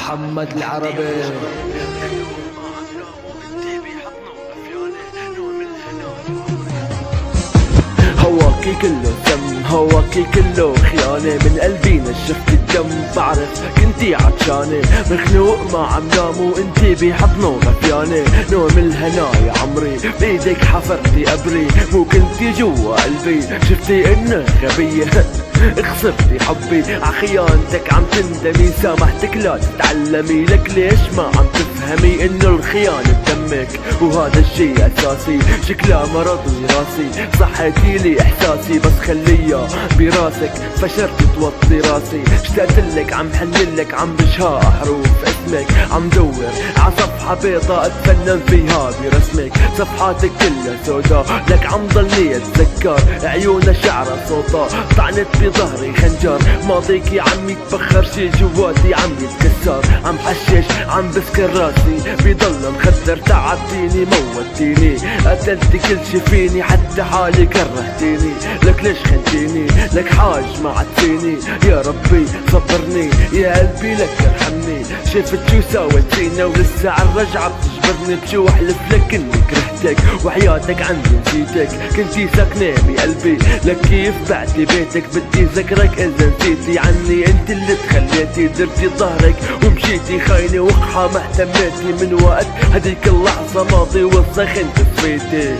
محمد العربي. هواكي كله سم، هواكي كله خيانة، من قلبي نشفت الدم، بعرف كنتي عطشانة، مخنوق ما عم نام وانتي بحضنه غفيانة، نوم الهنا يا عمري بيدك حفرتي قبري، مو كنتي جوا قلبي، شفتي انه غبية خسرتي حبي، عخيانتك عم تندمي، سامحتك لا تتعلمي، لك ليش ما عم تفهمي انه الخيانة بدمك، وهذا الشي اساسي، شكلها مرض وراثي، صحتي لي احساسي بس خليها براسك، فشرت توطي راسي، اشتقتلك عم حنلك، عم بشها حروف اسمك، عم دور ع صفحة بيضاء اتفنن فيها برسمك، صفحاتك كلها سودا، لك عم ضلني اتذكر، عيونها شعرها صوتا، طعنت بظهري خنجر، ماضيكي عم يتبخر، شي جواتي عم يتكسر، عم حشش عم بسكر راسي، بضل مخدر، تعبتيني موتيني، قتلتي كل شي فيني، حتى حالي كرهتيني، لك ليش خنتيني، لك حاج ما عدتيني، يا ربي صبرني، يا قلبي لك ارحمني، شفت شو سويت فينا ولسه عالرجعة بتجبرني، بشو احلف لك اني كرهتك، وحياتك عندي نسيتك، كنتي ساكنة بقلبي، لك كيف بعتي بيتك، بدي ذكرك اذا نسيتي عني، انت اللي تخليتي درتي ظهرك ومشيتي خاينة وقحة، ما اهتميتي من وقت هديك اللحظة، ماضي وسخ انت صفيتي.